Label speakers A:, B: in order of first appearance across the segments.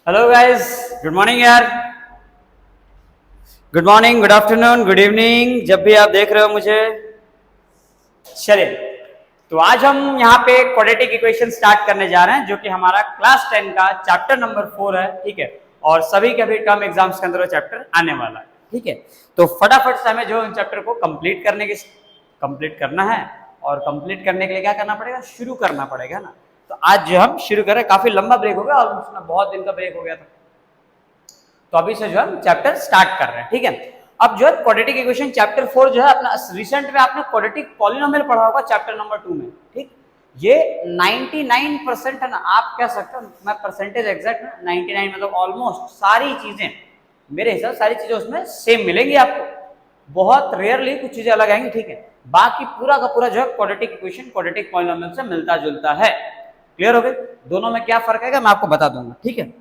A: Hello guys, good morning यार। Good morning, good afternoon, good evening, जब भी आप देख रहे हो मुझे। चलिए, तो आज हम यहाँ पे क्वाड्रेटिक इक्वेशन स्टार्ट करने जा रहे हैं, जो कि हमारा क्लास 10 का चैप्टर नंबर 4 है। ठीक है, और सभी के भी टर्म एग्जाम्स के अंदर वो चैप्टर आने वाला है। ठीक है, तो फटाफट से हमें जो इन चैप्टर को कंप्लीट करना है, और कंप्लीट करने के लिए क्या करना पड़ेगा, शुरू करना पड़ेगा ना। तो आज जो हम शुरू करें, काफी लंबा ब्रेक हो गया और उसमें बहुत दिन का ब्रेक हो गया था, तो अभी से जो है चैप्टर स्टार्ट कर रहे हैं। ठीक है, अब जो है क्वाड्रेटिक इक्वेशन चैप्टर 4 जो है अपना रिसेंट में आपने क्वाड्रेटिक पॉलिनोमियल पढ़ा होगा चैप्टर नंबर 2 में। ठीक, ये 99% है ना, आप कह सकते हो, मैं परसेंटेज एग्जैक्ट ना 99 मतलब ऑलमोस्ट सारी चीजें, मेरे हिसाब से सारी चीजें उसमें सेम मिलेंगी आपको। बहुत रेयरली कुछ चीजें अलग आएंगी। ठीक है, बाकी पूरा का पूरा जो है क्वाड्रेटिक इक्वेशन क्वाड्रेटिक पॉलिनोमियल से मिलता जुलता है। क्लियर हो गए? दोनों में क्या फर्क है मैं आपको बता दूंगा। ठीक है,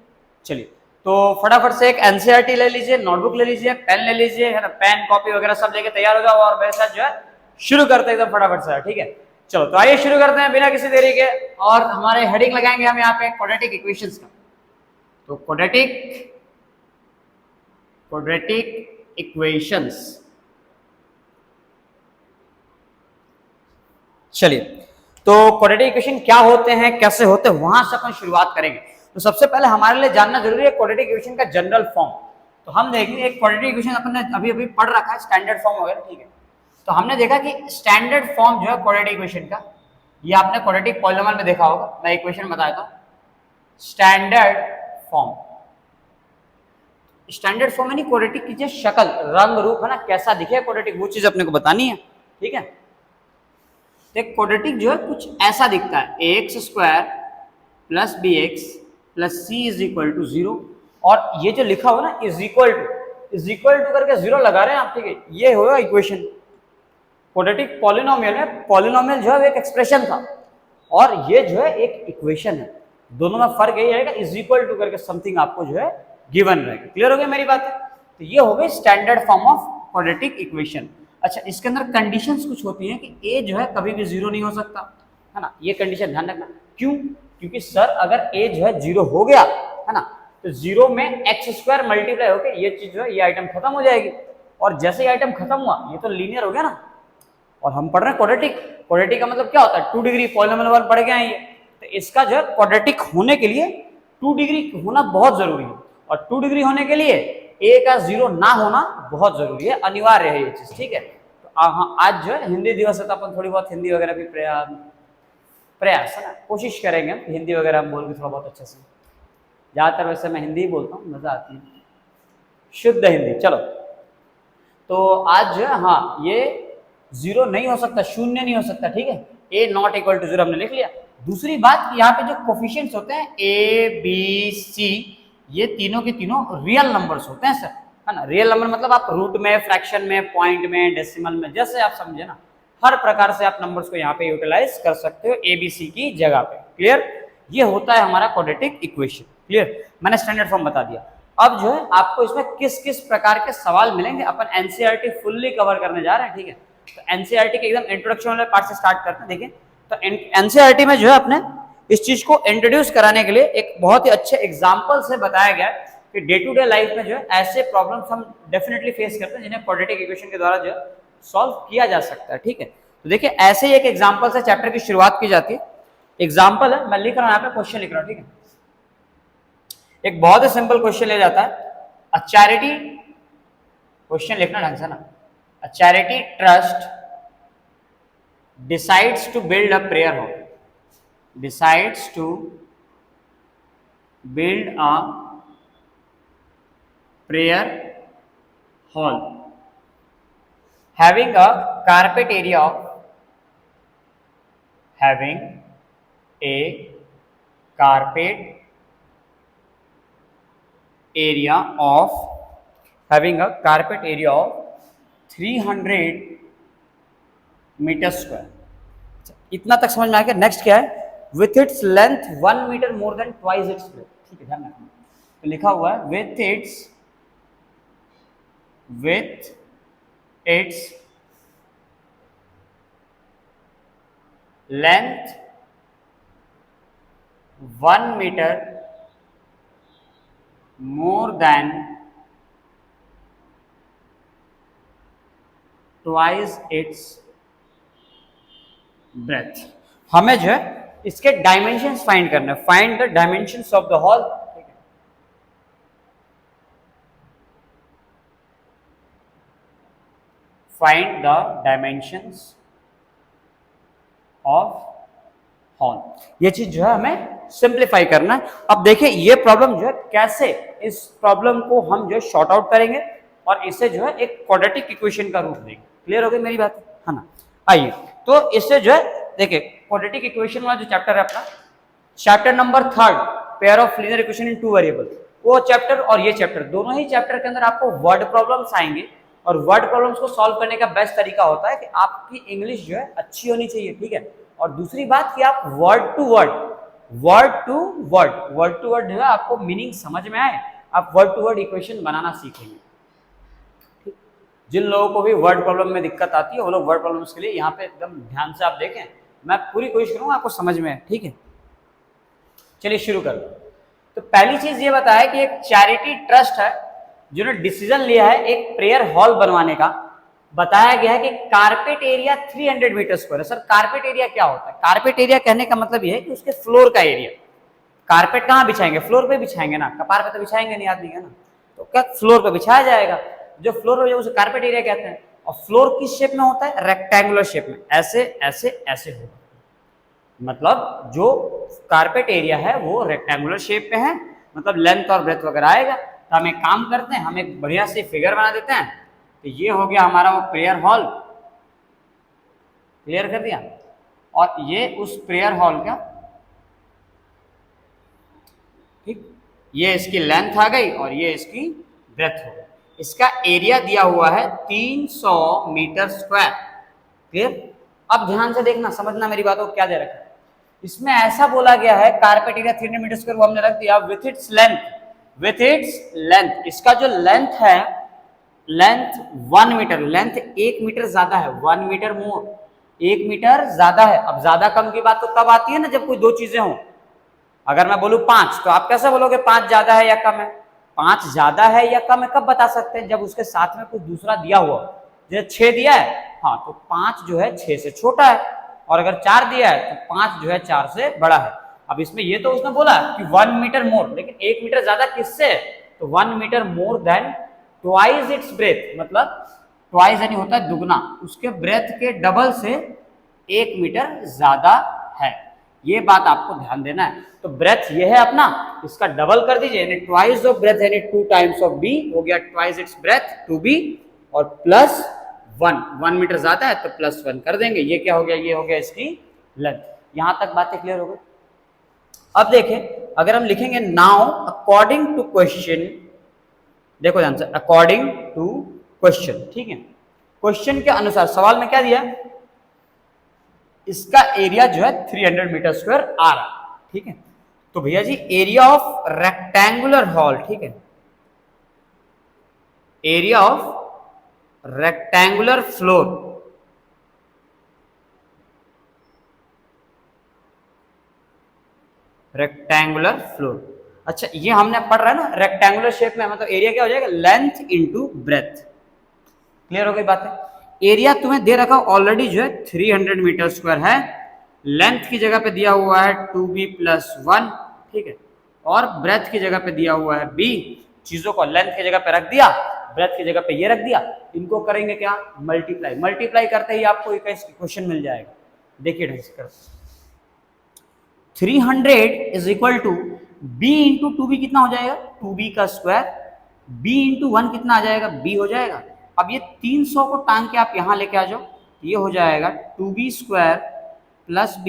A: चलिए, तो फटाफट से एक एनसीईआरटी ले लीजिए, नोटबुक ले लीजिए, पेन ले लीजिए, है ना, पेन कॉपी वगैरह सब लेके तैयार हो जाओ और मेरे साथ जो है शुरू करते हैं एकदम फटाफट से। ठीक है, चलो तो आइए शुरू करते हैं बिना किसी देरी के, और हमारे हेडिंग लगाएंगे हम यहाँ पे क्वाड्रेटिक इक्वेशंस का। तो क्वाड्रेटिक इक्वेशंस, चलिए, तो क्वाड्रेटिक इक्वेशन क्या होते हैं, कैसे होते हैं, वहां से अपन शुरुआत करेंगे। तो सबसे पहले हमारे लिए जानना जरूरी है क्वाड्रेटिक इक्वेशन का जनरल फॉर्म। तो हम देखेंगे एक क्वाड्रेटिक इक्वेशन अपन ने अभी अभी पढ़ रखा है, स्टैंडर्ड फॉर्म वगैरह। ठीक है, तो हमने देखा कि स्टैंडर्ड फॉर्म जो है क्वाड्रेटिक इक्वेशन का, ये आपने क्वाड्रेटिक पॉलिनोमियल में देखा होगा। मैं इक्वेशन बता देता हूं। स्टैंडर्ड फॉर्म यानी क्वाड्रेटिक की जो शक्ल, रंग रूप है ना, कैसा दिखे क्वाड्रेटिक, वो चीज अपने को बतानी है। ठीक है, क्वाड्रेटिक जो है कुछ ऐसा दिखता है, ax square plus B X plus C is equal to 0। और ये जो लिखा हुआ ना इज इक्वल टू करके 0 लगा रहे हैं आप। ठीक है, ये होगा इक्वेशन। क्वाड्रेटिक पॉलिनोमियल है, पॉलिनोमियल जो है एक एक्सप्रेशन था, और ये जो है एक इक्वेशन है। दोनों में फर्क यही रहेगा, इज इक्वल टू करके समथिंग आपको जो है गिवन रहेगा। क्लियर हो गया मेरी बात? तो ये हो गई standard form of quadratic equation. अच्छा, इसके अंदर कंडीशंस कुछ होती हैं कि ए जो है कभी भी 0 नहीं हो सकता, है ना। ये कंडीशन ध्यान रखना। क्यों? क्योंकि सर अगर ए जो है 0 हो गया, है ना, तो 0 में एक्स स्क्वायर मल्टीप्लाई होकर ये चीज जो है, ये आइटम खत्म हो जाएगी। और जैसे ही आइटम खत्म हुआ, ये तो लीनियर हो गया ना। और हम पढ़ रहे हैं क्वाड्रेटिक का मतलब क्या होता है, 2 डिग्री पॉलिनोमियल वन पढ़ गए हैं ये। तो इसका जो है क्वाड्रेटिक होने के लिए 2 डिग्री होना बहुत जरूरी है, और 2 डिग्री होने के लिए ए का 0 ना होना बहुत जरूरी है, अनिवार्य है ये चीज। ठीक है, तो आज जो है हिंदी दिवस है, तो अपन थोड़ी बहुत हिंदी वगैरह भी प्रयास है ना, कोशिश करेंगे हम हिंदी वगैरह हम बोल के थोड़ा बहुत अच्छे से। ज्यादातर वैसे मैं हिंदी ही बोलता हूँ, मजा आती है, शुद्ध हिंदी। चलो, तो आज जो है, हाँ, ये 0 नहीं हो सकता, शून्य नहीं हो सकता। ठीक है, ए नॉट इक्वल टू 0 हमने लिख लिया। दूसरी बात, यहाँ पे जो कोफिशिएंट्स होते हैं ए बी सी, ये तीनों के तीनों रियल नंबर्स होते हैं सर, है ना। रियल नंबर मतलब आप रूट में, फ्रैक्शन में, पॉइंट में, डेसिमल में, जैसे आप समझे ना, हर प्रकार से आप नंबर्स को यहाँ पे यूटिलाइज कर सकते हो ए बी सी की जगह पे। क्लियर? ये होता है हमारा क्वाड्रेटिक इक्वेशन। क्लियर? मैंने स्टैंडर्ड फॉर्म बता दिया। अब जो है आपको इसमें किस किस प्रकार के सवाल मिलेंगे, अपन एनसीईआरटी फुल्ली कवर करने जा रहे हैं। ठीक है, तो एनसीईआरटी के एकदम इंट्रोडक्शन वाले पार्ट से स्टार्ट करते हैं। देखिए, तो एनसीईआरटी में जो है अपने इस चीज को इंट्रोड्यूस कराने के लिए एक बहुत ही अच्छे एग्जाम्पल से बताया गया है कि डे टू डे लाइफ में जो है ऐसे प्रॉब्लम्स हम डेफिनेटली फेस करते हैं, जिन्हें क्वाड्रेटिक इक्वेशन के द्वारा जो है सॉल्व किया जा सकता है। ठीक है, तो देखिए, ऐसे ही एक एग्जाम्पल से चैप्टर की शुरुआत की जाती है। एग्जाम्पल है, मैं लिख रहा हूं यहाँ पे, क्वेश्चन लिख रहा हूँ। ठीक है, एक बहुत ही सिंपल क्वेश्चन ले जाता है, अ चैरिटी, क्वेश्चन लिखना ढंग से ना, अ charity trust decides to build a prayer hall, decides to build a prayer hall having a carpet area of, having a carpet area of, having a carpet area of 300 metre square. इतना तक समझ में आ गया। Next क्या है, with its length 1 metre more than twice its breadth. ठीक है, ध्यान रखना, तो लिखा हुआ है with its length 1 metre more than twice its breadth. हमें जो है इसके डायमेंशंस फाइंड करना है, find the dimensions of the hall. Find the dimensions of hall, ये चीज जो है हमें सिंप्लीफाई करना है। अब देखिए ये प्रॉब्लम जो है कैसे, इस प्रॉब्लम को हम जो है शॉर्ट आउट करेंगे और इसे जो है एक क्वाड्रेटिक इक्वेशन का रूप देंगे। क्लियर हो गई मेरी बात है ना? आइए तो इससे जो है देखिए क्वाड्रेटिक इक्वेशन वाला जो चैप्टर है अपना, chapter number 3 pair of linear equation in 2 variable, वो चैप्टर और ये चैप्टर, दोनों ही चैप्टर के अंदर आपको वर्ड प्रॉब्लम्स आएंगे। और वर्ड प्रॉब्लम्स को सॉल्व करने का बेस्ट तरीका होता है कि आपकी इंग्लिश जो है अच्छी होनी चाहिए, ठीक है। और दूसरी बात कि आप वर्ड टू वर्ड जो है आपको मीनिंग समझ में आए, आप वर्ड टू वर्ड इक्वेशन बनाना सीखेंगे। जिन लोगों को भी वर्ड प्रॉब्लम में दिक्कत आती है वो लोग वर्ड प्रॉब्लम्स के लिए यहाँ पे एकदम ध्यान से आप देखें, मैं पूरी कोशिश करूंगा आपको समझ में आए, ठीक है। चलिए शुरू कर। तो पहली चीज ये बताया कि एक चैरिटी ट्रस्ट है जिन्होंने डिसीजन लिया है एक प्रेयर हॉल बनवाने का। बताया गया है कि कारपेट एरिया 300 मीटर स्क्वायर है। सर कारपेट एरिया क्या होता है? कारपेट एरिया कहने का मतलब ये है कि उसके फ्लोर का एरिया। कारपेट कहाँ बिछाएंगे? फ्लोर पे बिछाएंगे ना, कपार पे तो बिछाएंगे नहीं आदमी का ना, तो क्या फ्लोर पे बिछाया जाएगा। जो फ्लोर हो जाए उसे कारपेट एरिया कहते हैं। और फ्लोर किस शेप में होता है? रेक्टेंगुलर शेप में, ऐसे ऐसे ऐसे होगा। मतलब जो कारपेट एरिया है वो रेक्टेंगुलर शेप में है, मतलब लेंथ और ब्रेथ वगैरह आएगा। तो हम एक काम करते हैं, हम एक बढ़िया से फिगर बना देते हैं। तो ये हो गया हमारा वो प्रेयर हॉल, क्लियर कर दिया। और ये उस प्रेयर हॉल का, ठीक, ये इसकी लेंथ आ गई और ये इसकी ब्रेथ हो गई। इसका एरिया दिया हुआ है 300 मीटर स्क्वायर, क्लियर। अब ध्यान से देखना, समझना मेरी बातों को, क्या दे रखा है इसमें। ऐसा बोला गया है कारपेट एरिया 300 मीटर स्क्वायर, वो हमने रख दिया with its length, with its length. इसका जो लेंथ है, लेंथ 1 मीटर, लेंथ 1 मीटर ज्यादा है, 1 मीटर मोर, 1 मीटर ज्यादा है। अब ज्यादा कम की बात तो तब आती है ना जब कोई दो चीजें हों। अगर मैं बोलूं 5, तो आप कैसे बोलोगे 5 ज्यादा है या कम है? 5 ज्यादा है या कम है कब बता सकते हैं? जब उसके साथ में कुछ दूसरा दिया हुआ, जैसे 6 दिया है, हाँ तो 5 जो है 6 से छोटा है। और अगर 4 दिया है तो 5 जो है 4 से बड़ा है। अब इसमें ये तो उसने बोला कि 1 मीटर मोर, लेकिन 1 मीटर ज्यादा किससे? तो 1 metre more than twice its breadth, मतलब ट्वाइस यानी होता है दुगना, उसके ब्रेथ के डबल से 1 मीटर ज्यादा है। ये बात आपको ध्यान देना है। तो ब्रेथ ये है अपना, इसका डबल कर दीजिए, यानी ट्वाइस ऑफ ब्रेथ यानी 2 टाइम्स ऑफ बी हो गया ट्वाइस इट्स ब्रेथ 2b, और प्लस 1 मीटर ज्यादा है तो प्लस 1 कर देंगे। ये क्या हो गया? ये हो गया इसकी लेंथ। यहां तक बातें क्लियर हो गई। अब देखें, अगर हम लिखेंगे नाउ अकॉर्डिंग टू क्वेश्चन, देखो ध्यान से, अकॉर्डिंग टू क्वेश्चन, ठीक है। क्वेश्चन के अनुसार सवाल में क्या दिया? इसका एरिया जो है 300 मीटर स्क्वायर आ रहा, ठीक है। तो भैया जी एरिया ऑफ रेक्टेंगुलर हॉल, ठीक है, area of rectangular floor, rectangular floor. अच्छा ये हमने पढ़ रहा है ना रेक्टेंगुलर शेप में, मतलब एरिया क्या हो जाएगा? Length into breadth. क्लियर हो गई बात है। एरिया तुम्हें दे रखा ऑलरेडी जो है 300 मीटर स्क्वायर है, लेंथ की जगह पे दिया हुआ है 2b + 1, ठीक है, और ब्रेथ की जगह पे दिया हुआ है b। चीजों को लेंथ की जगह पे रख दिया, ब्रेथ की जगह पे ये रख दिया, इनको करेंगे क्या? मल्टीप्लाई। मल्टीप्लाई करते ही आपको एक क्वेश्चन मिल जाएगा। देखिए ढंग से करते, 300 is equal to b into 2b कितना हो जाएगा? 2b का स्क्वायर, b इंटू 1 कितना आ जाएगा? b हो जाएगा। अब ये 300 को टांग के आप यहां लेके आ जाओ, ये हो जाएगा 2b square plus b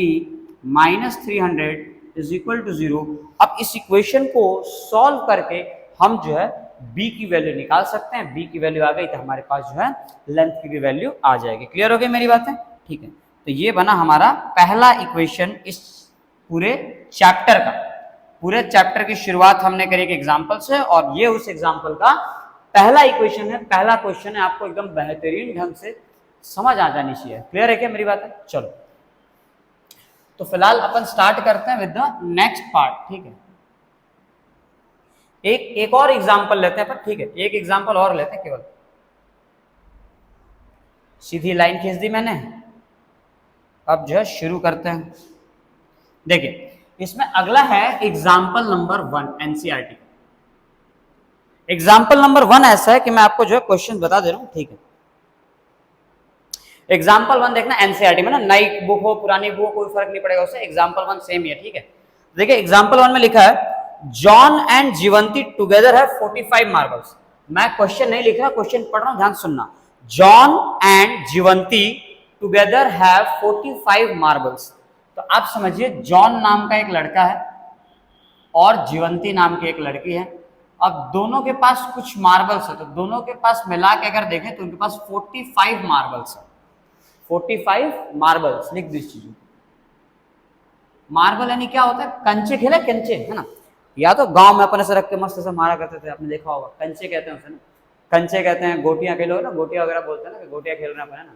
A: minus 300 is equal to 0। अब इस इक्वेशन को सॉल्व करके हम जो है b की वैल्यू निकाल सकते हैं। b की वैल्यू आ गई तो हमारे पास जो है लेंथ की भी वैल्यू आ जाएगी। क्लियर हो गई मेरी बात है? ठीक है, तो ये बना हमारा पहला इक्वेशन इस पूरे चैप्टर का। पूरे चैप्टर की शुरुआत हमने करी एक एग्जाम्पल से, और ये उस एग्जाम्पल का पहला इक्वेशन है, पहला क्वेश्चन है। आपको एकदम बेहतरीन ढंग से समझ आ जानी चाहिए। क्लियर है क्या मेरी बात है? चलो तो फिलहाल अपन स्टार्ट करते हैं विद द नेक्स्ट पार्ट, ठीक है। एक और एग्जांपल लेते हैं, पर ठीक है, एक एग्जांपल और लेते हैं केवल। सीधी लाइन खींच दी मैंने, अब जो है शुरू करते हैं। देखिए इसमें अगला है example number 1 NCERT. Example number 1 ऐसा है कि मैं आपको जो है क्वेश्चन बता दे रहा हूं, ठीक है। एग्जाम्पल 1 देखना एनसीईआरटी में ना, नई बुक हो पुरानी बुक हो कोई फर्क नहीं पड़ेगा उससे, एग्जाम्पल 1 सेम ही है, ठीक है। देखिए एग्जाम्पल 1 में लिखा है जॉन एंड जीवंती टुगेदर है 45 मार्बल्स। मैं क्वेश्चन नहीं लिख रहा, क्वेश्चन पढ़ रहा हूं, ध्यान सुनना। John and Jeevanti together have 45 marbles. तो आप समझिए जॉन नाम का एक लड़का है और जीवंती नाम की एक लड़की है। अब दोनों के पास कुछ मार्बल्स है, तो दोनों के पास मिला के अगर देखें तो उनके पास 45 मार्बल्स है। 45 मार्बल्स लिख दी चीज। मार्बल यानी क्या होता है? कंचे खेले, कंचे है ना, या तो गांव में अपन ऐसे रख के मस्त से मारा करते थे, आपने देखा होगा, कंचे कहते हैं उसे ना, कंचे कहते हैं। गोटियां खेलो ना, गोटियां वगैरह बोलते हैं ना कि गोटियां खेलना अपन है ना,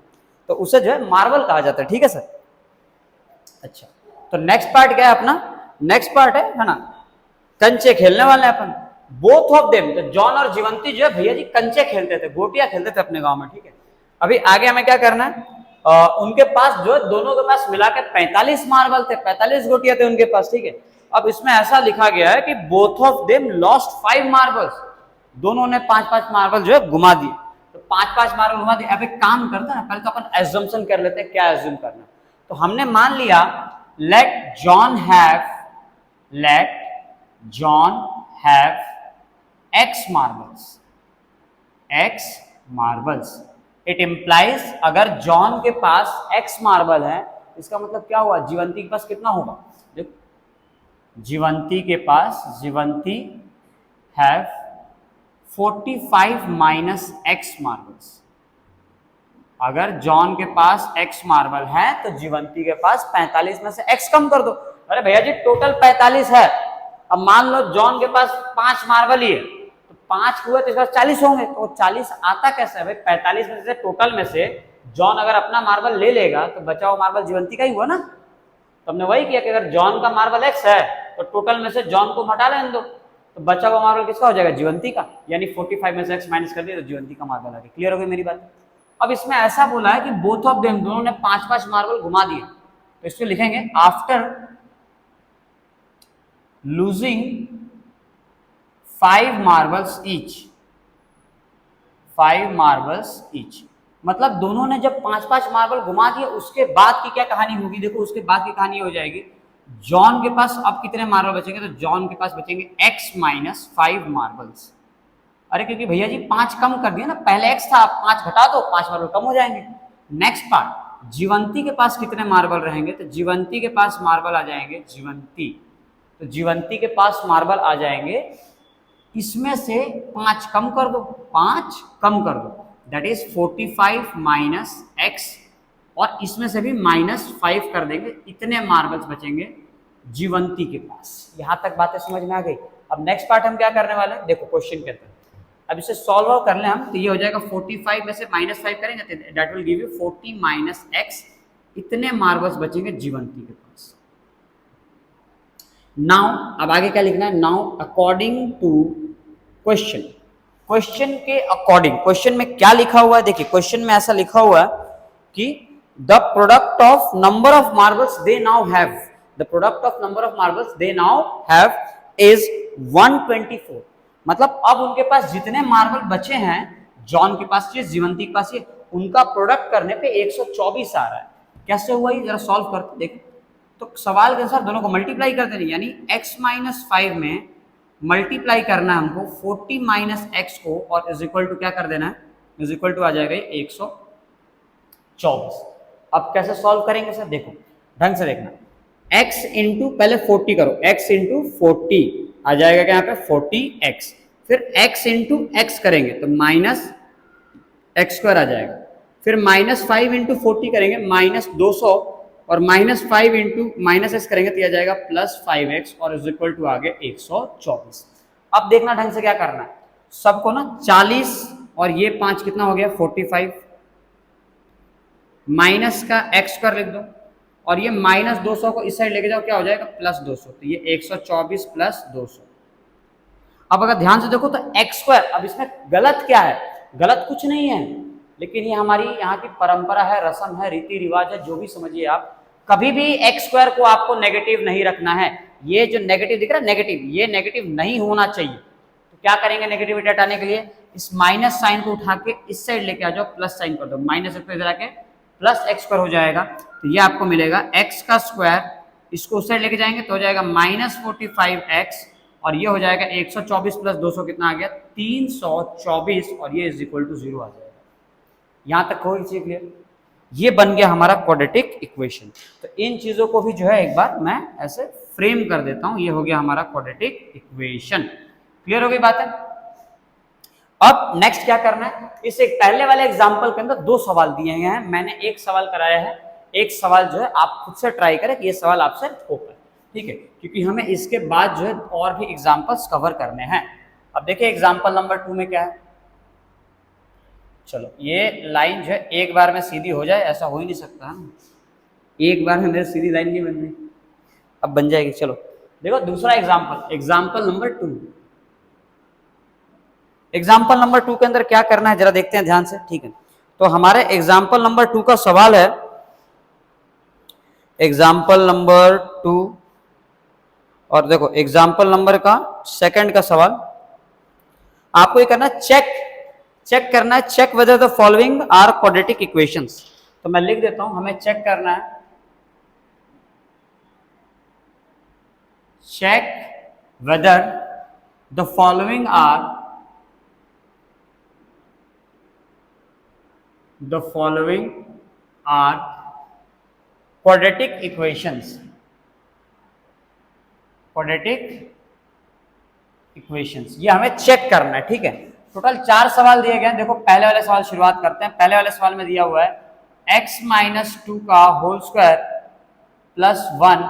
A: तो उसे जो है मार्बल कहा जाता है, ठीक है सर। अच्छा, तो नेक्स्ट पार्ट क्या है अपना? नेक्स्ट पार्ट है ना, कंचे खेलने वाले अपन। बोथ ऑफ देम, तो जॉन और जीवंती जो है भैया जी कंचे खेलते थे, गोटियां खेलते थे अपने गांव में, ठीक है। अभी आगे हमें क्या करना है, उनके पास जो है दोनों के पास मिलाकर 45 मार्बल थे, 45 गोटियां थे उनके पास, ठीक है। अब इसमें ऐसा लिखा गया है कि both of them lost 5 marbles, दोनों ने 5-5 मार्बल जो है घुमा दिए। तो 5-5 मार्बल घुमा दिए। अब एक काम करते हैं ना, पहले तो अपन एज्यूम्पशन कर लेते हैं, क्या एज्यूम करना। तो हमने मान लिया let John have x marbles. It implies अगर जॉन के पास x मार्बल है, इसका मतलब क्या हुआ, जीवंती के पास कितना होगा? देखो जीवंती हैव 45 माइनस x मार्बल्स। अगर जॉन के पास x मार्बल है तो जीवंती के पास 45 में से x कम कर दो। अरे भैया जी टोटल 45 है, अब मान लो जॉन के पास 5 मार्बल ही है, तो 5 हुए तो इसके पास 40 होंगे, तो 40 आता कैसे है भाई? 45 में से टोटल में से जॉन अगर अपना मार्बल ले लेगा तो बचा हुआ मार्बल जीवंती का ही हुआ ना। तो हमने वही किया कि अगर जॉन का मार्बल x है तो टोटल में से जॉन को हटा लेने दो, तो बचा हुआ मार्बल किसका हो जाएगा? जीवंती का। यानी 45 में से x माइनस कर दिया तो जीवंती का मार्बल आ गया। क्लियर हो गई मेरी बात? अब इसमें ऐसा बोला है कि बोथ ऑफ देम, दोनों ने 5-5 मार्बल घुमा दिए, तो इसको लिखेंगे आफ्टर लूजिंग 5 मार्बल्स ईच। मतलब दोनों ने जब 5-5 मार्बल घुमा दिए उसके बाद की क्या कहानी होगी? देखो उसके बाद की कहानी हो जाएगी, जॉन के पास अब कितने मार्बल बचेंगे? तो जॉन के पास बचेंगे x माइनस 5 मार्बल्स। अरे क्योंकि भैया जी 5 कम कर दिया ना, पहले x था, 5 घटा दो, 5 मार्बल कम हो जाएंगे। नेक्स्ट पार्ट, जीवंती के पास कितने मार्बल रहेंगे? तो जीवंती के पास मार्बल आ जाएंगे, जीवंती के पास मार्बल आ जाएंगे, इसमें से 5 कम कर दो, 5 कम कर दो, दैट इज 45 माइनस x, और इसमें से भी -5 कर देंगे, इतने मार्बल्स बचेंगे जीवंती के पास। यहां तक बातें समझ में आ गई? अब नेक्स्ट पार्ट हम क्या करने वाले हैं, देखो क्वेश्चन के अंदर अब इसे सॉल्व कर लें हम, तो ये हो जाएगा 45 में से -5 करेंगे तो that will give you 40 minus x, इतने मार्बल्स बचेंगे जीवंती के पास। नाउ अब आगे क्या लिखना है? नाउ अकॉर्डिंग टू क्वेश्चन के अकॉर्डिंग, क्वेश्चन में क्या लिखा हुआ है? देखिए क्वेश्चन में ऐसा लिखा हुआ है कि the product of number of marbles they now have is 124। मतलब अब उनके पास जितने मार्बल बचे हैं, जॉन के पास ये, जीवंती के पास ये, उनका प्रोडक्ट करने पे 124 आ रहा है। कैसे हुआ ये? जरा सॉल्व करते देखो। तो सवाल के अनुसार दोनों को मल्टीप्लाई कर देना, यानी x माइनस 5 में मल्टीप्लाई करना है हमको 40 माइनस एक्स को, और इज इक्वल टू क्या कर देना है? इज इक्वल टू आ जाएगा 124। अब कैसे सॉल्व करेंगे सर? देखो ढंग से देखना, x इंटू पहले 40 करो, x इंटू 40 आ जाएगा क्या यहाँ पे? 40x। फिर x इंटू एक्स करेंगे तो माइनस एक्स स्क्वायर आ जाएगा। फिर -5 इंटू 40 करेंगे -200, और -5 इंटू -x करेंगे तो आ जाएगा +5x, और इज इक्वल टू आ गया 124। अब देखना ढंग से क्या करना है, सबको ना 40 और ये 5 कितना हो गया? 45, माइनस का x स्क्वायर लिख दो, और ये -200 को इस साइड लेके जाओ, क्या हो जाएगा? +200, तो ये 124 + 200। अब अगर ध्यान से देखो तो एक्स स्क्वायर, अब इसमें गलत क्या है? गलत कुछ नहीं है, लेकिन ये हमारी यहाँ की परंपरा है, रस्म है, रीति रिवाज है, जो भी समझिए आप। कभी भी एक्स स्क्वायर को आपको नेगेटिव नहीं रखना है। ये जो नेगेटिव दिख रहा है नेगेटिव, ये नेगेटिव नहीं होना चाहिए। तो क्या करेंगे नेगेटिविटी हटाने के लिए? इस माइनस साइन को उठा के इस साइड लेके आ जाओ, प्लस साइन कर दो, माइनस को इधर आके प्लस एक्स स्क्वायर हो जाएगा। तो ये आपको मिलेगा एक्स का स्क्वायर, इसको उस साइड लेके जाएंगे तो हो जाएगा -45x, और ये हो जाएगा 124 प्लस 200 कितना आ गया? 324, और ये इज इक्वल टू 0 आ जाएगा। यहां तक कोई चीज क्लियर? ये बन गया हमारा क्वाड्रेटिक इक्वेशन। तो इन चीजों को भी जो है एक बार मैं ऐसे फ्रेम कर देता हूं। ये हो गया हमारा क्वाड्रेटिक इक्वेशन। क्लियर हो गई बात है? अब नेक्स्ट क्या करना है? इस एक पहले वाले एग्जांपल के अंदर 2 सवाल दिए गए हैं, मैंने एक सवाल कराया है, एक सवाल जो है आप खुद से ट्राई करें कि ये सवाल आपसे हो पाए, ठीक है? क्योंकि हमें इसके बाद जो है और भी एग्जांपल्स कवर करने हैं। अब देखिए एग्जांपल नंबर 2 में क्या है। चलो ये लाइन जो है एक बार में सीधी हो जाए, ऐसा हो ही नहीं सकता है ना, एक बार में मेरी सीधी लाइन नहीं बन रही, अब बन जाएगी। चलो देखो दूसरा example, example number 2। Example number 2 के अंदर क्या करना है जरा देखते हैं ध्यान से, ठीक है? तो हमारे एग्जाम्पल नंबर 2 का सवाल है, एग्जाम्पल नंबर 2, और देखो एग्जाम्पल नंबर का सेकंड का सवाल आपको ये करना है, चेक करना है, check whether the following are quadratic equations. तो मैं लिख देता हूं, हमें चेक करना है, check whether the following are quadratic equations। ये हमें चेक करना है, ठीक है? टोटल 4 सवाल दिए गए हैं। देखो पहले वाले सवाल शुरुआत करते हैं। पहले वाले सवाल में दिया हुआ है x माइनस 2 का whole square plus 1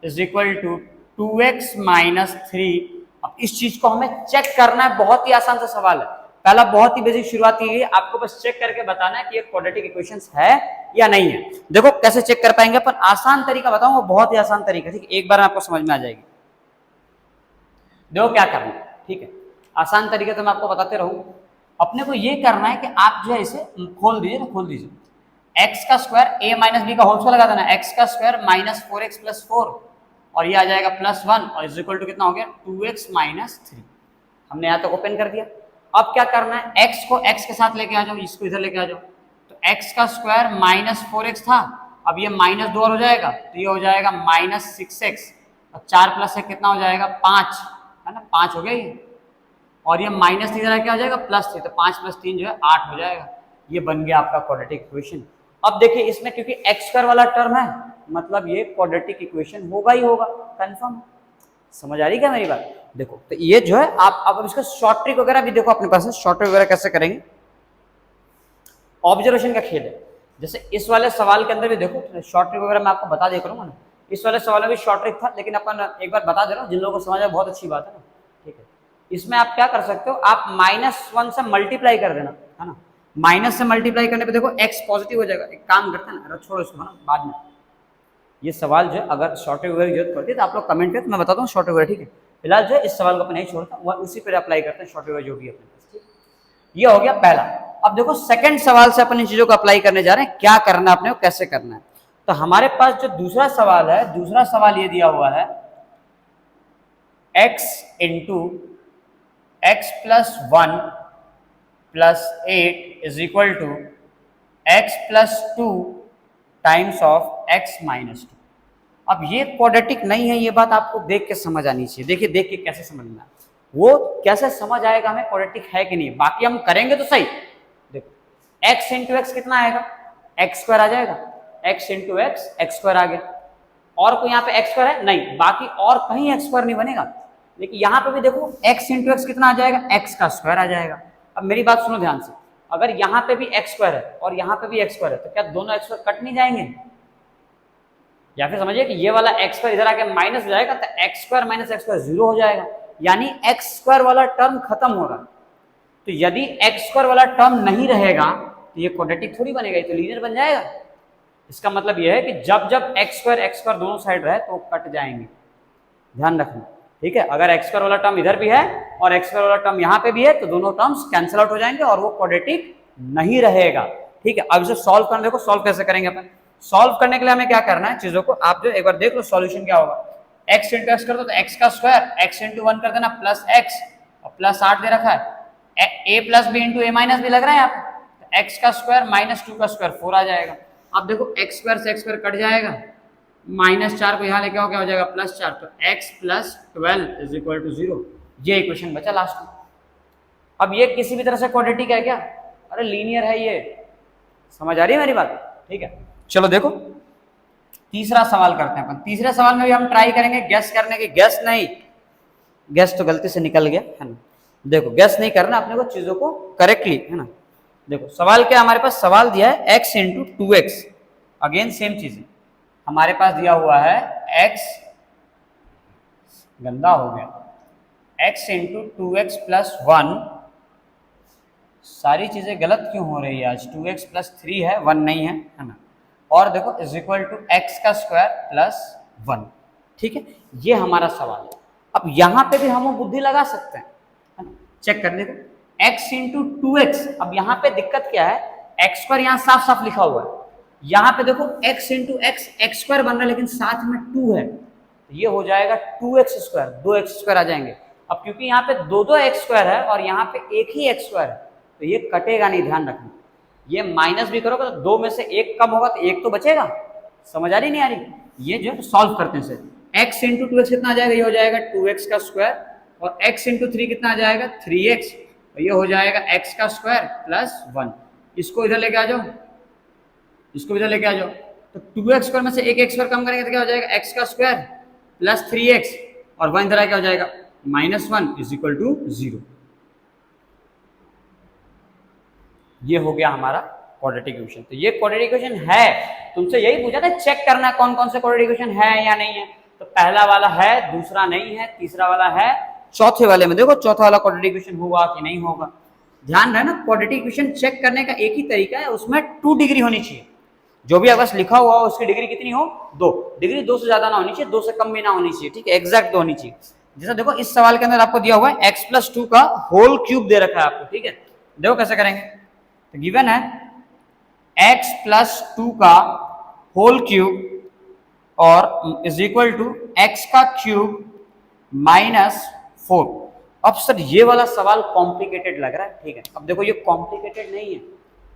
A: is equal to 2x minus 3। अब इस चीज को हमें चेक करना है, बहुत ही आसान सा सवाल है। पहला बहुत ही बेसिक शुरुआत की गई, आपको बस चेक करके बताना है कि ये क्वाड्रेटिक इक्वेशंस है या नहीं है। देखो कैसे चेक कर पाएंगे अपन, आसान तरीका बताऊंगा, बहुत ही आसान तरीका, ठीक है? एक बार में आपको समझ में आ जाएगी। देखो क्या करना है, ठीक है? आसान तरीके तो मैं आपको बताते रहूं। अपने को ये करना है कि आप जो है इसे खोल दीजिए ना, खोल दीजिए। एक्स का स्क्वायर a माइनस बी का होल स्क्वायर लगा देना, एक्स का स्क्वायर माइनस 4x प्लस 4, और ये आ जाएगा प्लस 1, और इज इक्वल टू कितना हो गया? 2x minus 3। हमने यहाँ तक ओपन कर दिया। अब क्या करना है, x को x के साथ लेके आ जाओ, इसको इधर लेके आ जाओ। तो x का स्क्वायर माइनस 4x था, अब ये माइनस 2 और हो जाएगा, तो ये हो जाएगा माइनस 6x, और 4 प्लस 1 कितना हो जाएगा? 5, है ना? 5 हो गया ये, और ये माइनस 3 इधर क्या हो जाएगा? प्लस 3, तो 5 प्लस 3 जो है 8 हो जाएगा। ये बन गया आपका क्वाड्रेटिक इक्वेशन। अब देखिए इसमें क्योंकि एक्स स्क्वायर वाला टर्म है, मतलब ये क्वाड्रेटिक इक्वेशन होगा ही होगा, कंफर्म। समझ आ रही क्या मेरी बात? देखो तो ये जो है आप अब इसका शॉर्ट ट्रिक वगैरह भी देखो अपने पास है। शॉर्ट ट्रिक वगैरह कैसे करेंगे? ऑब्जर्वेशन का खेल है। जैसे इस वाले सवाल के अंदर भी देखो, शॉर्ट ट्रिक वगैरह मैं आपको बता दे करूँगा ना। इस वाले सवाल में भी शॉर्ट ट्रिक था, लेकिन अपन एक बार बता दे रहा हूँ, जिन लोगों को समझ आए बहुत अच्छी बात है ना, ठीक है? इसमें आप क्या कर सकते हो, आप -1 से मल्टीप्लाई कर देना, है ना? माइनस से मल्टीप्लाई करने पे देखो x पॉजिटिव हो जाएगा। एक काम करते हैं ना, छोड़ो इसको, है ना, बाद में ये सवाल जो है अगर शॉर्ट ट्रिक वगैरह की जरूरत पड़ती है तो आप लोग कमेंट करें, तो मैं बताता हूँ शॉर्ट ट्रिक वगैरह, ठीक है? फिलहाल जो है इस सवाल को अपन नहीं छोड़ता, वह उसी पर अप्लाई करते हैं शॉर्ट ट्रिक वगैरह जो भी अपने पास, ठीक? ये हो गया पहला। अब देखो सेकंड सवाल से अपन इन चीजों को अप्लाई करने जा रहे हैं, क्या करना है अपने को, कैसे करना है। तो हमारे पास जो दूसरा सवाल है, दूसरा सवाल ये दिया हुआ है x into x plus 1 plus 8 is equal to x plus 2 times of x minus 2। अब ये क्वाड्रेटिक नहीं है, ये बात आपको देख के समझ आनी चाहिए। देखिए देख के कैसे समझना, वो कैसे समझ आएगा हमें क्वाड्रेटिक है कि नहीं, बाकी हम करेंगे तो सही। देखो x इंटू एक्स कितना आएगा? एक्स स्क्वायर आ जाएगा, x into x x square आ गया। और कोई यहाँ पे एक्स स्क्वायर है? नहीं, बाकी और कहीं एक्स स्क्वायर नहीं बनेगा। लेकिन यहाँ पे भी देखो x इंटू एक्स कितना आ जाएगा? x का स्क्वायर आ जाएगा। अब मेरी बात सुनो ध्यान से, अगर यहाँ पे भी एक्स स्क्वायर है और यहाँ पे भी एक्स स्क्वायर है, तो क्या दोनों एक्स स्क्वायर कट नहीं जाएंगे? या फिर समझिए कि ये वाला एक्स स्क्वायर इधर आके माइनस हो जाएगा, तो x square minus x square 0 हो जाएगा, यानी एक्स स्क्वायर वाला टर्म खत्म हो रहा है। तो यदि एक्स स्क्वायर वाला टर्म नहीं रहेगा तो ये क्वाड्रेटिक थोड़ी बनेगा, ये तो लीनियर बन जाएगा। इसका मतलब यह है कि जब जब एक्स स्क्वायर दोनों साइड रहे तो कट जाएंगे, ध्यान रखना। ठीक है, अगर एक्स स्क्वायर वाला टर्म इधर भी है और एक्स स्क्वायर वाला टर्म यहाँ पे भी है तो दोनों टर्म्स कैंसिल आउट हो जाएंगे और वो क्वाड्रेटिक नहीं रहेगा। ठीक है, अब इसे सॉल्व करना, देखो सॉल्व कैसे करेंगे अपन। सॉल्व करने के लिए हमें क्या करना है, चीजों को आप जो एक बार देख लो सॉल्यूशन क्या होगा। x इंटू एक्स कर दो तो x का स्क्वायर, x इंटू 1 कर देना प्लस x और प्लस 8 दे रखा है, a plus B into A minus B लग रहा है यहाँ पे, तो x का स्क्वायर माइनस 2 का स्क्वायर 4 आ जाएगा। अब देखो x स्क्वायर से x स्क्वायर कट जाएगा, माइनस 4 को यहाँ लेके आओ क्या हो जाएगा प्लस 4, तो x plus 12 is equal to 0। ये इक्वेशन बचा लास्ट में। अब ये किसी भी तरह से क्वाड्रेटिक है क्या? अरे लीनियर है ये, समझ आ रही है मेरी बात? ठीक है, चलो देखो तीसरा सवाल करते हैं अपन। तीसरे सवाल में भी हम ट्राई करेंगे गैस करने की, गैस नहीं, गैस तो गलती से निकल गया है ना। देखो गैस नहीं करना अपने को, चीजों को करेक्टली, है ना। देखो सवाल क्या हमारे पास, सवाल दिया है x into 2x, again same चीज है हमारे पास दिया हुआ है x, गंदा हो गया, x इंटू 2x प्लस 1, सारी चीजें गलत क्यों हो रही है आज, 2x प्लस 3 है 1 नहीं है ना। और देखो इज इक्वल टू एक्स का स्क्वायर प्लस 1। ठीक है, ये हमारा सवाल है। अब यहां पे भी हम बुद्धि लगा सकते हैं, है ना। चेक कर देखो x इंटू 2x, अब यहाँ पे दिक्कत क्या है, एक्स स्क्वायर यहाँ साफ साफ लिखा हुआ है, यहाँ पे देखो x into x x square बन रहा है लेकिन साथ में 2 है, तो ये हो जाएगा 2x स्क्वायर, 2x स्क्वायर आ जाएंगे। अब क्योंकि यहाँ पे दो एक्स स्क्वायर है और यहाँ पे एक ही एक्स स्क्वायर है तो ये कटेगा नहीं, ध्यान रखना। ये माइनस भी करोगे तो 2 में से 1 कम होगा तो 1 तो बचेगा। समझ आ रही नहीं आ रही? ये जो सॉल्व करते हैं सर, x इंटू 2x कितना आ जाएगा, ये हो जाएगा 2x का स्क्वायर, और x इंटू 3 कितना आ जाएगा 3x, और ये हो जाएगा x का स्क्वायर प्लस 1। इसको इधर लेके आ जाओ, इसको इधर लेके आ जाओ, तो 2x स्क्वायर में से एक x स्क्वायर कम करेंगे तो क्या हो जाएगा x का स्क्वायर प्लस 3x, और 1 इधर क्या हो जाएगा -1 इज इक्वल टू 0। ये हो गया हमारा क्वाड्रेटिक इक्वेशन। तो ये क्वाड्रेटिक इक्वेशन है, तुमसे यही पूछा था चेक करना कौन कौन से क्वाड्रेटिक इक्वेशन है या नहीं है। तो पहला वाला है, दूसरा नहीं है, तीसरा वाला है, चौथे वाले में देखो चौथा वाला क्वाड्रेटिक इक्वेशन होगा कि नहीं होगा। ध्यान रहे ना, क्वाड्रेटिक इक्वेशन चेक करने का एक ही तरीका है, उसमें 2 डिग्री होनी चाहिए। जो भी अगर लिखा हुआ हो उसकी डिग्री कितनी हो, 2 डिग्री, 2 से ज्यादा ना होनी चाहिए, 2 से कम भी ना होनी चाहिए। ठीक है, एग्जैक्ट 2 होनी चाहिए। जैसा देखो इस सवाल के अंदर आपको दिया हुआ है x प्लस 2 का होल क्यूब दे रखा है आपको। ठीक है, देखो कैसे करेंगे, तो गिवन है x प्लस 2 का होल क्यूब और इज इक्वल टू x का क्यूब -4। अब सर ये वाला सवाल कॉम्प्लिकेटेड लग रहा है। ठीक है, अब देखो ये कॉम्प्लिकेटेड नहीं है,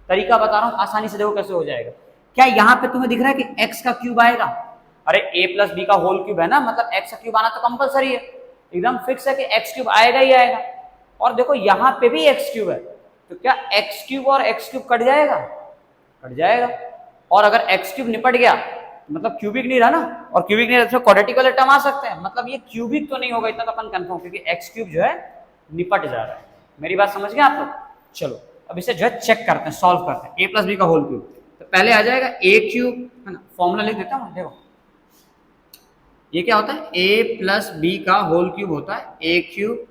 A: तरीका बता रहा हूं, आसानी से देखो कैसे हो जाएगा। क्या यहाँ पे तुम्हें दिख रहा है कि x का क्यूब आएगा? अरे a प्लस बी का होल क्यूब है ना, मतलब x का क्यूब आना तो कंपलसरी है, एकदम फिक्स है कि x क्यूब आएगा ही आएगा। और देखो यहाँ पे भी x क्यूब है, तो क्या x क्यूब और x क्यूब कट जाएगा? कट जाएगा। और अगर x क्यूब निपट गया मतलब क्यूबिक नहीं रहा ना, और क्यूबिक नहीं रहा तो क्वाड्रेटिक वाले टर्म आ सकते हैं, मतलब ये क्यूबिक तो नहीं होगा, इतना तो अपन कंफर्म, क्योंकि x क्यूब जो है निपट जा रहा है। मेरी बात समझ गए आप लोग? चलो अब इसे जो है चेक करते हैं, सॉल्व करते हैं। a प्लस बी का होल क्यूब, तो पहले आ जाएगा a क्यूब, है ना, फॉर्मूला लिख देता हूँ। देखो ये क्या होता है, a प्लस बी का होल क्यूब होता है a cube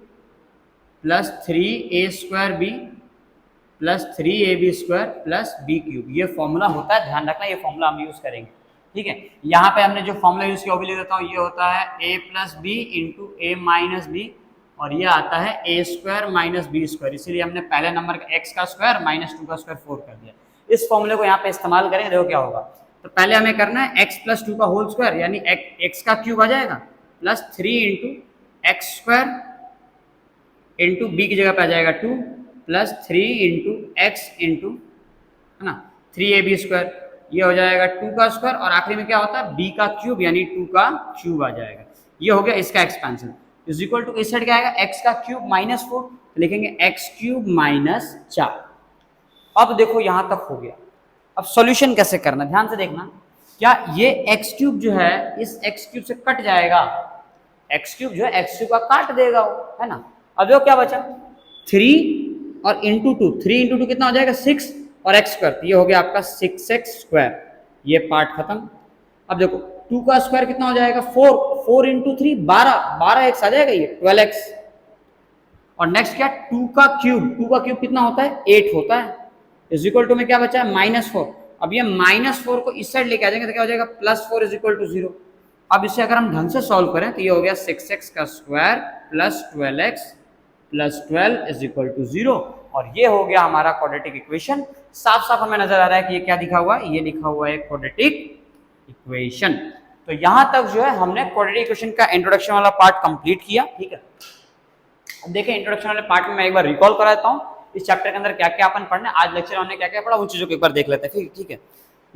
A: plus 3a square B plus 3ab square plus B cube, ये फॉर्मूला होता है। ध्यान रखना ये फॉर्मूला हम यूज करेंगे। ठीक है, यहाँ पे हमने जो फॉर्मूला यूज किया वो भी लिख देता हूँ, ये होता है a plus B into A minus B, और ये आता है a square minus B square, इसीलिए हमने पहले नंबर का x का स्क्वायर -2 का स्क्वायर 4 कर दिया। इस फॉर्मूले को यहाँ पे इस्तेमाल करेंगे, देखो क्या होगा। तो पहले हमें करना है x प्लस 2 का होल स्क्वायर, यानी x का क्यूब आ जाएगा plus 3 into X square into B की जगह पे आ जाएगा 2 प्लस 3 इंटू एक्स इंटू, है ना, 3ab स्क्वायर, ये हो जाएगा 2 का स्क्वायर, और आखिरी में क्या होता है b का क्यूब यानी 2 का क्यूब आ जाएगा। ये हो गया इसका एक्सपेंशन। इज इक्वल टू इस साइड क्या आएगा, x का क्यूब -4, लिखेंगे x क्यूब -4। अब देखो यहां तक हो गया। अब सॉल्यूशन कैसे करना, ध्यान से देखना। क्या ये x क्यूब जो है इस x क्यूब से कट जाएगा, x क्यूब जो है x क्यूब का काट देगा वो, है ना। अब देखो क्या बचा, 3 और इंटू 2, 3 इंटू 2 कितना हो जाएगा 6, और x स्क्वायर, ये हो गया आपका 6x स्क्वायर, ये पार्ट खत्म। अब देखो 2 का स्क्वायर कितना हो जाएगा 4, 4 इंटू 3 12x आ जाएगा, ये 12x। और नेक्स्ट क्या, 2 का क्यूब कितना होता है 8 होता है, इज इक्वल टू में क्या बचा है -4। अब ये -4 को इस साइड लेके आ जाएंगे तो क्या हो जाएगा +4 इज इक्वल टू 0। अब इसे अगर हम ढंग से सॉल्व करें तो ये हो गया 6x का square plus 12x plus 12 is equal to 0, और ये हो गया हमारा क्वाड्रेटिक इक्वेशन। साफ साफ हमें नजर आ रहा है कि ये क्या लिखा हुआ है, ये लिखा हुआ है क्वाड्रेटिक इक्वेशन। तो यहां तक जो है हमने क्वाड्रेटिक इक्वेशन का इंट्रोडक्शन वाला पार्ट कंप्लीट किया। ठीक है, अब देखें इंट्रोडक्शन वाले पार्ट में मैं एक बार रिकॉल कराता हूँ इस चैप्टर के अंदर क्या क्या अपन पढ़ने, आज लेक्चर हमने क्या क्या पढ़ा उन चीजों को एक बार देख लेते हैं। ठीक है,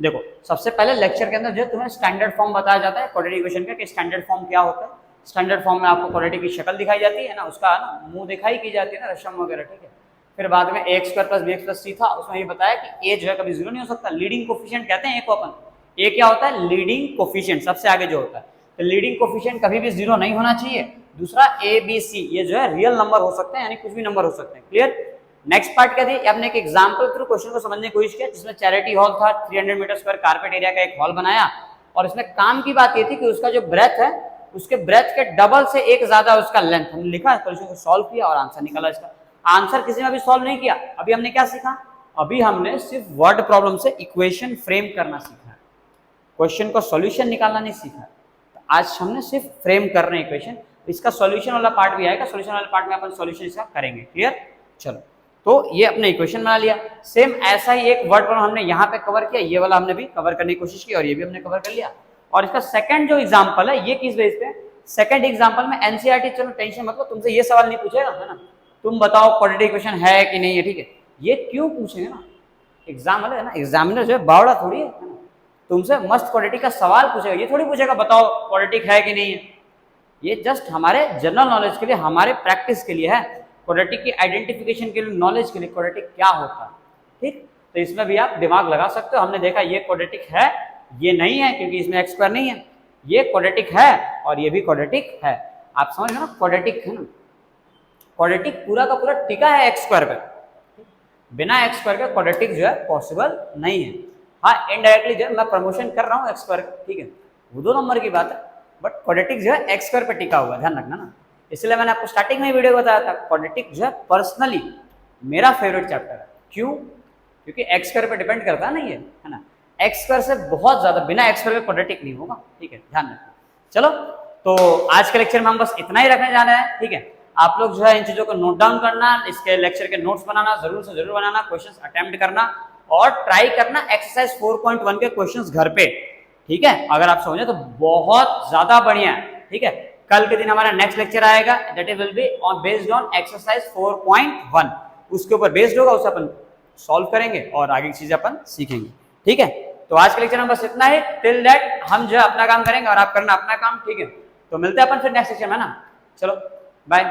A: देखो सबसे पहले लेक्चर के अंदर जो तुम्हें स्टैंडर्ड फॉर्म बताया जाता है क्वाड्रेटिक इक्वेशन का कि स्टैंडर्ड फॉर्म क्या होता है। स्टैंडर्ड फॉर्म में आपको क्वाड्रेटिक की शक्ल दिखाई जाती है ना, उसका ना मुंह दिखाई की जाती है ना, रशम वगैरह। ठीक है, फिर बाद में A square plus B X plus C था, उसमें ये बताया कि ए जो है कभी जीरो नहीं हो सकता, लीडिंग कोफिशिएंट कहते हैं ए को अपन। ए क्या होता है, लीडिंग कोफिशिएंट, सबसे आगे जो होता है, तो लीडिंग कोफिशिएंट कभी भी जीरो नहीं होना चाहिए। दूसरा ए बी सी ये जो है रियल नंबर हो सकते हैं, यानी कुछ भी नंबर हो सकते हैं। क्लियर। नेक्स्ट पार्ट क्या थी, आपने एक एग्जांपल थ्रू क्वेश्चन को समझने की कोशिश किया जिसमें चैरिटी हॉल था, 300 मीटर स्क्वायर कारपेट एरिया का एक हॉल बनाया, और इसमें काम की बात ये थी कि उसका जो ब्रेथ है उसके ब्रेथ के डबल से एक ज्यादा उसका लेंथ। हमने लिखा क्वेश्चन को सॉल्व किया और आंसर निकला। इसका आंसर किसी ने अभी सॉल्व नहीं किया। अभी हमने क्या सीखा, अभी हमने सिर्फ वर्ड प्रॉब्लम से इक्वेशन फ्रेम करना सीखा है, क्वेश्चन का सॉल्यूशन निकालना नहीं सीखा। तो आज हमने सिर्फ फ्रेम कर रहे हैं इक्वेशन, इसका सॉल्यूशन वाला पार्ट भी आएगा, सॉल्यूशन वाले पार्ट में अपन सॉल्यूशन इसका करेंगे। क्लियर। चलो, तो ये अपने इक्वेशन बना लिया। सेम ऐसा ही एक वर्ड प्रॉब्लम हमने यहाँ पे कवर किया, ये वाला हमने भी कवर करने की कोशिश की और ये भी हमने कवर कर लिया। और इसका सेकंड जो एग्जांपल है ये किस बेस पे, सेकंड एग्जांपल में एनसीईआरटी, चलो टेंशन मतलब तुमसे ये सवाल नहीं पूछेगा है ना, तुम बताओ क्वाड्रेटिक इक्वेशन है कि नहीं है। ठीक है, ये क्यों पूछेंगे ना, एग्जाम वाले है ना, एग्जामिनर जो है बावड़ा थोड़ी है ना, तुमसे मस्त क्वाड्रेटिक का सवाल पूछेगा, ये थोड़ी पूछेगा बताओ क्वाड्रेटिक है कि नहीं है। ये जस्ट हमारे जनरल नॉलेज के लिए, हमारे प्रैक्टिस के लिए है, क्वाड्रेटिक की आइडेंटिफिकेशन के लिए, नॉलेज के लिए क्वाड्रेटिक क्या होता है। ठीक, तो इसमें भी आप दिमाग लगा सकते हो। हमने देखा ये क्वाड्रेटिक है, ये नहीं है क्योंकि इसमें एक्स स्क्वायर नहीं है, ये क्वाड्रेटिक है और ये भी क्वाड्रेटिक है। आप समझ रहे हो ना, क्वाड्रेटिक है ना, क्वाड्रेटिक पूरा का पूरा टिका है एक्स स्क्वायर पे, बिना एक्स स्क्वायर के क्वाड्रेटिक जो है पॉसिबल नहीं है। हाँ, इनडायरेक्टली जो है मैं प्रमोशन कर रहा हूँ एक्स स्क्वायर, ठीक है, वो 2 नंबर की बात है, बट क्वाड्रेटिक जो है एक्स स्क्वायर पे टिका हुआ है, ध्यान रखना ना। इसलिए मैंने आपको स्टार्टिंग में वीडियो बताया था, क्वाड्रेटिक जो है पर्सनली मेरा फेवरेट चैप्टर है। क्यों? क्योंकि एक्स स्क्वायर पे डिपेंड करता है ना ये, है ना, एक्स स्क्वायर से बहुत ज्यादा, बिना एक्स स्क्वायर के क्वाड्रेटिक नहीं होगा। ठीक है, ध्यान रखना। चलो, तो आज के लेक्चर में हम बस इतना ही रखने जा रहे हैं। ठीक है, आप लोग जो है इन चीजों को नोट डाउन करना, इसके लेक्चर के नोट्स बनाना, जरूर से जरूर बनाना, क्वेश्चंस अटेम्प्ट करना और ट्राई करना एक्सरसाइज 4.1 के क्वेश्चंस घर पे। ठीक है, अगर आप समझे तो बहुत ज्यादा बढ़िया है। ठीक है, कल के दिन हमारा नेक्स्ट लेक्चर आएगा, that is will be on based on exercise 4.1, उसके ऊपर बेस्ड होगा, उसे अपन सॉल्व करेंगे और आगे की चीजें अपन सीखेंगे। ठीक है, तो आज के लेक्चर में बस इतना ही। टिल दैट हम जो है अपना काम करेंगे और आप करना अपना काम। ठीक है, तो मिलते हैं अपन फिर नेक्स्ट लेक्चर में ना। चलो बाय।